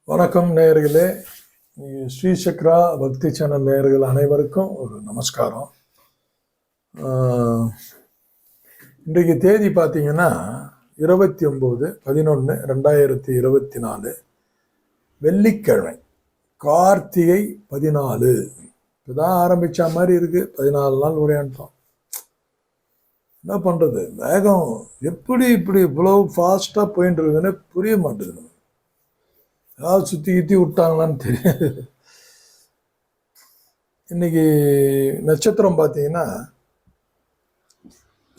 வணக்கம் நேயர்களே. ஸ்ரீ சக்ரா பக்தி சேனல் நேயர்கள் அனைவருக்கும் ஒரு நமஸ்காரம். இன்றைக்கு தேதி பார்த்தீங்கன்னா 29/11/2024 வெள்ளிக்கிழமை, கார்த்திகை 14. இப்போதான் ஆரம்பித்த மாதிரி இருக்குது. 14 நாள் உரையாண்டோம். என்ன பண்ணுறது, வேகம் எப்படி இப்படி இவ்வளோ ஃபாஸ்ட்டாக போயின்னு இருக்குதுன்னு புரிய மாட்டேங்குது. ஏதாவது சுற்றி கித்தி விட்டாங்களான்னு தெரியாது. இன்னைக்கு நட்சத்திரம் பார்த்தீங்கன்னா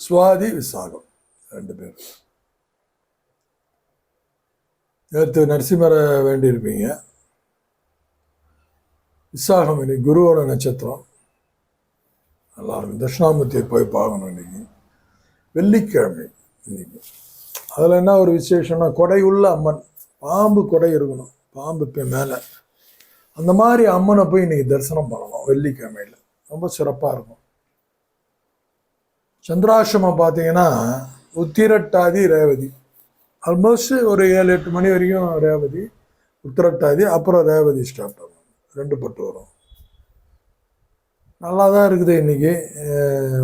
சுவாதி விசாகம் 2 பேர். நேற்று நரசிம்மரை வேண்டியிருப்பீங்க. விசாகம் இன்னைக்கு குருவோட நட்சத்திரம். நல்லா இருக்கும். தட்சிணாமூர்த்தியை போய் பார்க்கணும். இன்னைக்கு வெள்ளிக்கிழமை. இன்னைக்கு அதில் என்ன ஒரு விசேஷம்னா, கொடை உள்ள அம்மன், பாம்பு கொடை இருக்கணும், பாம்பு மேலே, அந்த மாதிரி அம்மனை போய் இன்னைக்கு தரிசனம் பண்ணணும் வெள்ளிக்கிழமையில். ரொம்ப சிறப்பாக இருக்கும். சந்திராசிரமம் பார்த்தீங்கன்னா உத்திரட்டாதி ரேவதி, ஆல்மோஸ்ட் ஒரு 7-8 மணி வரைக்கும் ரேவதி, உத்திரட்டாதி, அப்புறம் ரேவதி ஸ்டார்ட் ஆகும். 2 பட்டு வரும். நல்லா தான் இருக்குது இன்னைக்கு.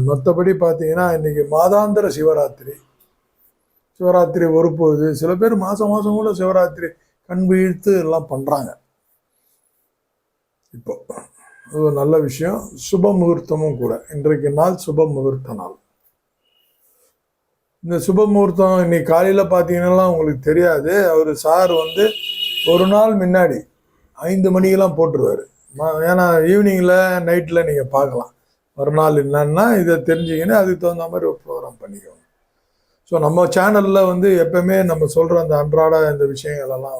மற்றபடி பார்த்தீங்கன்னா இன்னைக்கு மாதாந்திர சிவராத்திரி. சிவராத்திரி ஒருப்போகுது. சில பேர் மாதம் கூட சிவராத்திரி கண் வீழ்த்து எல்லாம் பண்ணுறாங்க. இப்போ அது ஒரு நல்ல விஷயம். சுப முகூர்த்தமும் கூட. இன்றைக்கு நாள் சுப முகூர்த்த நாள். இந்த சுப முகூர்த்தம் இன்னைக்கு காலையில் பார்த்தீங்கன்னா உங்களுக்கு தெரியாது. அவர் சார் ஒரு நாள் முன்னாடி 5 மணிக்கெல்லாம் போட்டுருவார். ஏன்னா ஈவினிங்கில் நைட்டில் நீங்கள் பார்க்கலாம். மறுநாள் என்னன்னா இதை தெரிஞ்சிங்கன்னா அதுக்கு தகுந்த மாதிரி ஒரு ப்ரோக்ராம் பண்ணிக்கோங்க. ஸோ நம்ம சேனலில் எப்போவுமே நம்ம சொல்கிற அந்த அன்றாட இந்த விஷயங்களெல்லாம்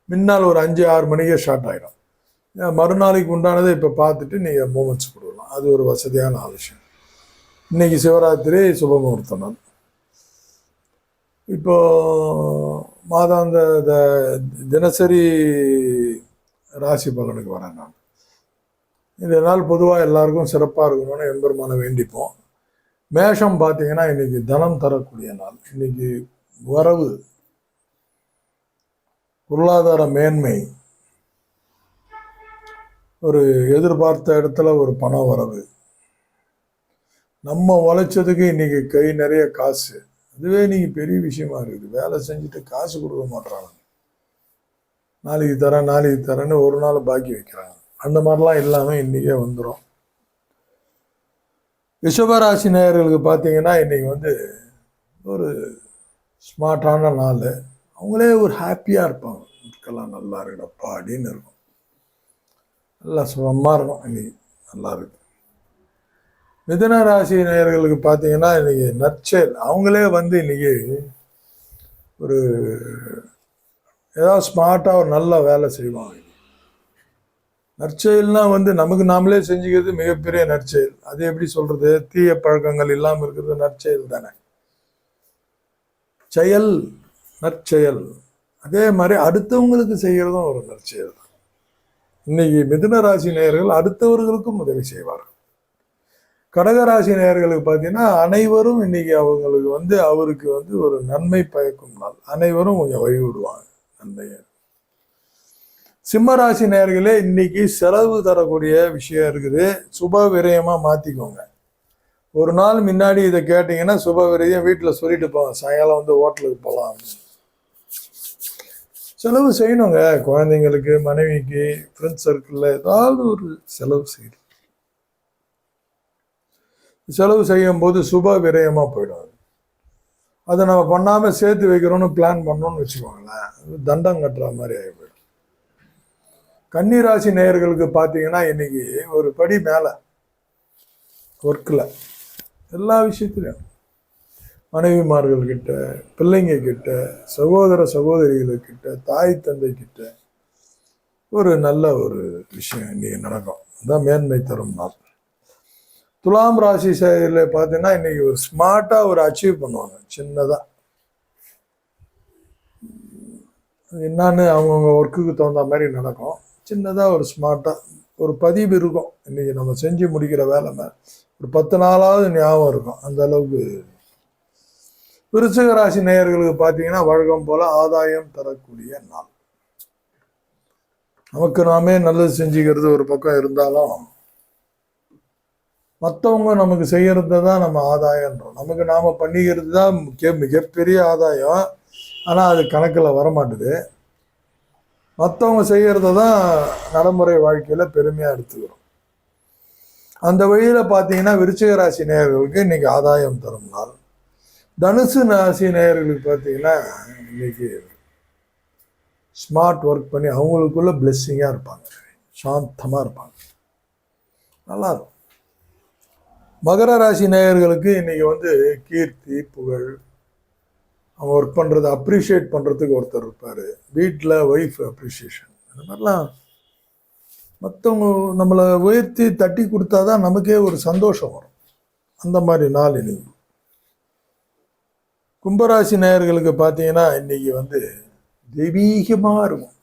முன்னால் ஒரு 5-6 மணிக்கே ஸ்டார்ட் ஆகிடும். மறுநாளைக்கு உண்டானதை இப்போ பார்த்துட்டு நீங்கள் மூமெண்ட்ஸ் கொடுக்கலாம். அது ஒரு வசதியான விஷயம். இன்னைக்கு சிவராத்திரி சுபமுகூர்த்த நாள். இப்போ மாதாந்த தினசரி ராசி பலனுக்கு வரேன் நான். இந்த நாள் பொதுவாக எல்லாருக்கும் சிறப்பாக இருக்கணும்னு எம்பெருமானை வேண்டிப்போம். மேஷம் பார்த்தீங்கன்னா இன்னைக்கு தனம் தரக்கூடிய நாள். இன்னைக்கு வரவு, பொருளாதார மேன்மை, ஒரு எதிர்பார்த்த இடத்துல ஒரு பண வரவு, நம்ம உழைச்சதுக்கு இன்னைக்கு கை நிறைய காசு. அதுவே இன்னைக்கு பெரிய விஷயமா இருக்குது. வேலை செஞ்சுட்டு காசு கொடுக்க மாட்டுறாங்க. நாளைக்கு தரேன்னு ஒரு நாள் பாக்கி வைக்கிறாங்க. அந்த மாதிரிலாம் இல்லாமல் இன்றைக்கே வந்துடும். ரிஷபராசி நேயர்களுக்கு பார்த்தீங்கன்னா இன்றைக்கி ஒரு ஸ்மார்ட்டான நாள். அவங்களே ஒரு ஹாப்பியாக இருப்பாங்க. இதுக்கெல்லாம் நல்லா இருக்குடப்பா அப்படின்னு இருக்கும். நல்லா சுகமாக இருக்கும். இன்றைக்கி நல்லா இருக்கு. மிதுன ராசி நேயர்களுக்கு பார்த்தீங்கன்னா இன்றைக்கி நற்செயல். அவங்களே இன்றைக்கி ஒரு ஏதாவது ஸ்மார்ட்டாக ஒரு நல்ல வேலை செய்வாங்க. நற்செயல்னா நமக்கு நாமளே செஞ்சுக்கிறது மிகப்பெரிய நற்செயல். அது எப்படி சொல்றது, தீய பழக்கங்கள் இல்லாமல் இருக்கிறது நற்செயல் தானே. செயல் நற்செயல். அதே மாதிரி அடுத்தவங்களுக்கு செய்கிறதும் ஒரு நற்செயல் தான். இன்னைக்கு மிதுன ராசி நேயர்கள் அடுத்தவர்களுக்கும் உதவி செய்வார்கள். கடகராசி நேயர்களுக்கு பார்த்தீங்கன்னா அனைவரும் இன்னைக்கு அவங்களுக்கு அவருக்கு ஒரு நன்மை பயக்கும் நாள். அனைவரும் கொஞ்சம் வழிவிடுவாங்க நன்மையை. சிம்மராசி நேயர்களே, இன்னைக்கு செலவு தரக்கூடிய விஷயம் இருக்குது. சுப விரயமாக மாற்றிக்கோங்க. ஒரு நாள் முன்னாடி இதை கேட்டிங்கன்னா சுப விரயம் வீட்டில் சொல்லிட்டு போவாங்க. சாயங்காலம் ஹோட்டலுக்கு போகலாம். செலவு செய்யணுங்க. குழந்தைங்களுக்கு, மனைவிக்கு, ஃப்ரெண்ட்ஸ் சர்க்கிளில் ஏதாவது ஒரு செலவு செய்யணும். செலவு செய்யும் போது சுப விரயமாக போயிடும். அதை நம்ம பண்ணாமல் சேர்த்து வைக்கிறோன்னு பிளான் பண்ணோன்னு வச்சுக்கோங்களேன், தண்டம் கட்டுற மாதிரி ஆகிடும். கன்னிராசி நேயர்களுக்கு பார்த்தீங்கன்னா இன்னைக்கு ஒரு படி மேலே ஒர்க்கில் எல்லா விஷயத்துலையும் மனைவிமார்கள்கிட்ட, பிள்ளைங்க கிட்ட, சகோதர சகோதரிகளுக்கிட்ட, தாய் தந்தை கிட்ட ஒரு நல்ல ஒரு விஷயம் இன்னைக்கு நடக்கும். அதுதான் மேன்மை தரும் நாள். துலாம் ராசி செயலில் பார்த்தீங்கன்னா இன்னைக்கு ஒரு ஸ்மார்ட்டாக ஒரு அச்சீவ் பண்ணுவாங்க. சின்னதாக என்னன்னு அவங்கவுங்க ஒர்க்குக்கு தகுந்த மாதிரி நடக்கும். சின்னதாக ஒரு ஸ்மார்ட்டாக ஒரு பதிவு இருக்கும். இன்றைக்கி நம்ம செஞ்சு முடிக்கிற வேலை ஒரு 10 நாளாவது ஞாபகம் இருக்கும். அந்த அளவுக்கு விருச்சிக ராசி நேயர்களுக்கு பார்த்தீங்கன்னா வழக்கம் போல ஆதாயம் தரக்கூடிய நாள். நமக்கு நாமே நல்லது செஞ்சுக்கிறது ஒரு பக்கம் இருந்தாலும் மற்றவங்க நமக்கு செய்யறது தான் நம்ம ஆதாயன்றோம். நமக்கு நாம பண்ணிக்கிறது தான் மிகப்பெரிய ஆதாயம். ஆனால் அது கணக்கில் வரமாட்டுது. மற்றவங்க செய்யறத தான் நடைமுறை வாழ்க்கையில் பெருமையாக எடுத்துக்கிறோம். அந்த வழியில் பார்த்தீங்கன்னா விருச்சிக ராசி நேயர்களுக்கு இன்னைக்கு ஆதாயம் தரும் நாள். தனுசு ராசி நேயர்களுக்கு பார்த்தீங்கன்னா இன்னைக்கு ஸ்மார்ட் ஒர்க் பண்ணி அவங்களுக்குள்ள பிளெஸ்ஸிங்காக இருப்பாங்க, சாந்தமாக இருப்பாங்க, நல்லா இருக்கும். மகர ராசி நேயர்களுக்கு இன்னைக்கு வந்து கீர்த்தி புகழ், அவங்க ஒர்க் பண்ணுறதை அப்ரிஷியேட் பண்ணுறதுக்கு ஒருத்தர் இருப்பார். வீட்டில் ஒய்ஃப் அப்ரிஷியேஷன், அந்த மாதிரிலாம் மற்றவங்க நம்மளை உயர்த்தி தட்டி கொடுத்தா தான் நமக்கே ஒரு சந்தோஷம் வரும். அந்த மாதிரி நாள் இன்னைக்கு. கும்பராசி நேயர்களுக்கு பார்த்தீங்கன்னா இன்னைக்கு வந்து தெய்வீகமாக இருக்கும்.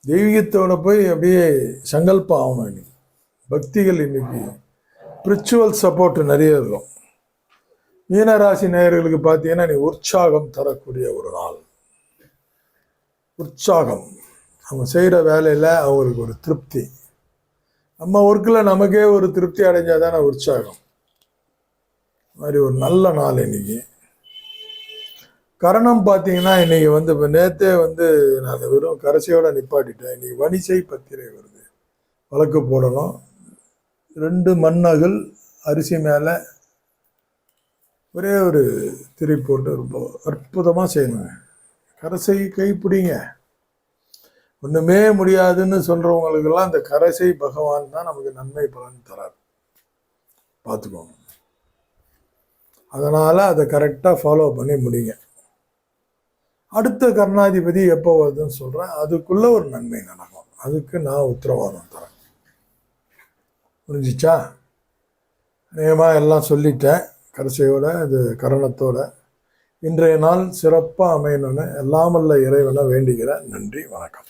தெய்வீகத்தோட போய் அப்படியே சங்கல்பம் ஆகணும். இன்னைக்கு பக்திகள், இன்னைக்கு ஸ்பிரிச்சுவல் சப்போர்ட் நிறைய இருக்கும். மீனராசி நேயர்களுக்கு பார்த்தீங்கன்னா நீ உற்சாகம் தரக்கூடிய ஒரு நாள். உற்சாகம், அவங்க செய்கிற வேலையில் அவங்களுக்கு ஒரு திருப்தி. நம்ம ஒர்க்கில் நமக்கே ஒரு திருப்தி அடைஞ்சாதானே உற்சாகம். மாதிரி ஒரு நல்ல நாள் இன்னைக்கு. கரணம் பார்த்தீங்கன்னா இன்னைக்கு வந்து இப்போ நேற்றே வந்து நான் வெறும் கரைசையோட நிப்பாட்டிட்டேன். இன்னைக்கு வணிசை பத்திரை வருது, வழக்கு போடணும். 2 மண்ணகல் அரிசி மேலே ஒரே ஒரு திரி போட்டு ரொம்ப அற்புதமாக செய்யணுங்க. கரைசை கைப்பிடிங்க. ஒன்றுமே முடியாதுன்னு சொல்கிறவங்களுக்கெல்லாம் இந்த கரைசை பகவான் தான் நமக்கு நன்மை பலன் தரார், பார்த்துக்கோங்க. அதனால் அதை கரெக்டாக ஃபாலோ பண்ணி முடிங்க. அடுத்த கர்ணாதிபதி எப்போ வருதுன்னு சொல்கிறேன், அதுக்குள்ளே ஒரு நன்மை நடக்கும். அதுக்கு நான் உத்தரவாதம் தரேன். புரிஞ்சிச்சா? நேமாக எல்லாம் சொல்லிட்டேன். கடைசியோட இது கரணத்தோட இன்றைய நாள் சிறப்பாக அமையணும்னு எல்லாம் வல்ல இறைவனை வேண்டுகிறேன். நன்றி, வணக்கம்.